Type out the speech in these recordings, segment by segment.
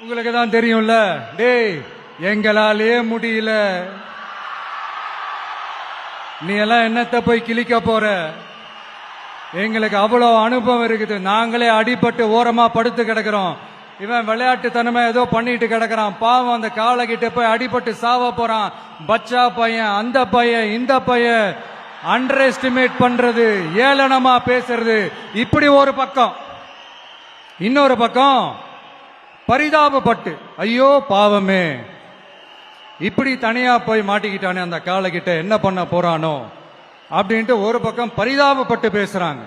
உங்களுக்கு தான் தெரியும்ல, டேய் எங்களாலே முடியல, நீ எல்லாம் என்னத்த போய் கிழிக்க போற, எங்களுக்கு அவ்வளவு அனுபவம் இருக்குது, நாங்களே அடிபட்டு ஓரமா படுத்து கிடக்கிறோம், இவன் விளையாட்டுத்தனமா ஏதோ பண்ணிட்டு கிடக்கிறான், பாவம் அந்த காலை கிட்ட போய் அடிபட்டு சாவ போறான், பச்சா பையன், அந்த பையன், இந்த பையன், அண்டர் எஸ்டிமேட் பண்றது, ஏளனமா பேசுறது, இப்படி ஒரு பக்கம். இன்னொரு பக்கம் பரிதாபப்பட்டு, ஐயோ பாவமே, இப்படி தனியா போய் மாட்டிக்கிட்டானே அந்த காலை கிட்ட, என்ன பண்ண போறானோ அப்படின்ட்டு ஒரு பக்கம் பரிதாபப்பட்டு பேசுறாங்க.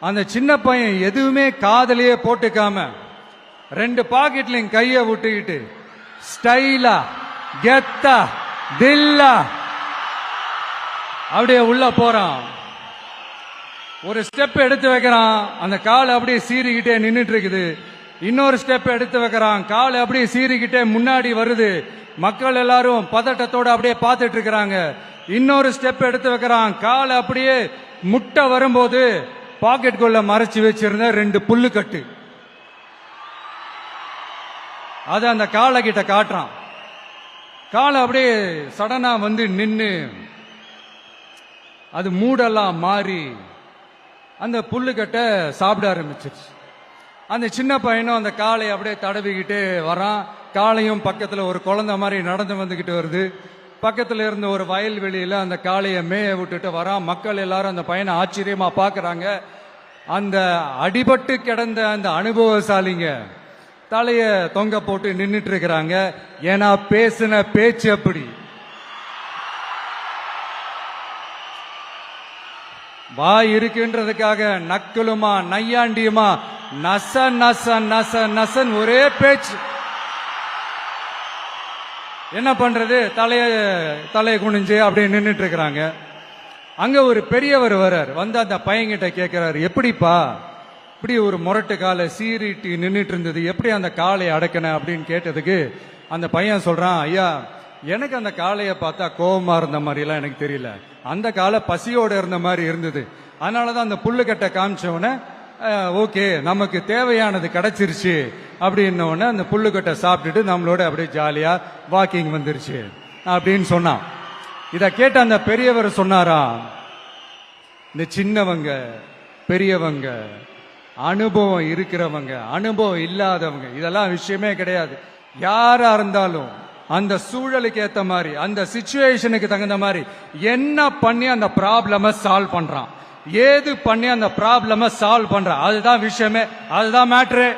அந்த சின்ன பையன் எதுவுமே காதலியே போட்டுக்காம 2 பாக்கெட்லையும் கைய விட்டுக்கிட்டு ஸ்டைலா கெத்தா தில்லா அப்படியே உள்ள போறான். ஒரு ஸ்டெப் எடுத்து வைக்கிறான், அந்த கால் அப்படியே சீறிக்கிட்டே நின்றுட்டு இருக்குது. இன்னொரு ஸ்டெப் எடுத்து வைக்கிறான், கால் அப்படியே சீறிக்கிட்டே முன்னாடி வருது. மக்கள் எல்லாரும் பதட்டத்தோட அப்படியே பார்த்துட்டு இருக்கிறாங்க. இன்னொரு ஸ்டெப் எடுத்து வைக்கிறான், கால் அப்படியே முட்டை வரும்போது பாக்கெட்டுக்குள்ள மறைச்சு வச்சிருந்த 2 புல்லுக்கட்டு அத அந்த காலை கிட்ட காட்டுறான். காலை அப்படியே சடனா வந்து நின்னு அது மூடெல்லாம் மாறி அந்த புல்லுக்கட்டை சாப்பிட ஆரம்பிச்சிருச்சு. அந்த சின்ன பையனும் அந்த காலை அப்படியே தடவிக்கிட்டே வரான். காளையும் பக்கத்துல ஒரு குழந்தை மாதிரி நடந்து வந்துகிட்டு வருது. பக்கத்துல இருந்த ஒரு வயல்வெளியில அந்த காளையை மேய விட்டுட்டு வரான். மக்கள் எல்லாரும் அந்த பையனை ஆச்சரியமா பாக்குறாங்க. அந்த அடிபட்டு கிடந்த அந்த அனுபவசாலிங்க தலைய தொங்க போட்டு நின்னுட்டு இருக்கிறாங்க. ஏன்னா பேசின பேச்சு அப்படி. வாய் இருக்குன்றதுக்காக நக்கலுமா நையாண்டியுமா நச நச நச நசன் ஒரே பேச்சு. என்ன பண்றது, தலைய குனிஞ்சு அப்படியே நின்றுட்டு இருக்கிறாங்க. அங்க ஒரு பெரியவர் வர்றார். வந்து அந்த பையன்கிட்ட கேட்கிறாரு, எப்படிப்பா இப்படி ஒரு முரட்டு காலை சீறிட்டு நின்றுட்டு இருந்தது, எப்படி அந்த காலை அடக்கின அப்படின்னு கேட்டதுக்கு அந்த பையன் சொல்றான், ஐயா எனக்கு அந்த காளையை பார்த்தா கோபமா இருந்த மாதிரி எல்லாம் எனக்கு தெரியல, அந்த காலை பசியோட இருந்த மாதிரி இருந்தது, அதனாலதான் அந்த புல்லுக்கட்டை காமிச்சவன ஓகே நமக்கு தேவையானது கிடைச்சிருச்சு அப்படின்ன அந்த புல்லுக்கட்டை சாப்பிட்டுட்டு நம்மளோட அப்படியே ஜாலியா வாக்கிங் வந்துருச்சு அப்படின்னு சொன்னான். இத கேட்ட அந்த பெரியவர் சொன்னாரா, இந்த சின்னவங்க பெரியவங்க அனுபவம் இருக்கிறவங்க அனுபவம் இல்லாதவங்க இதெல்லாம் விஷயமே கிடையாது. யாரா இருந்தாலும் அந்த சூழலுக்கு ஏத்த மாதிரி அந்த சிச்சுவேஷனுக்கு தகுந்த மாதிரி என்ன பண்ணி அந்த ப்ராப்ளம சால்வ் பண்றான், ஏது பண்ணி அந்த ப்ராப்ளம சால்வ் பண்றான், அதுதான் விஷயமே, அதுதான் மேட்ரு.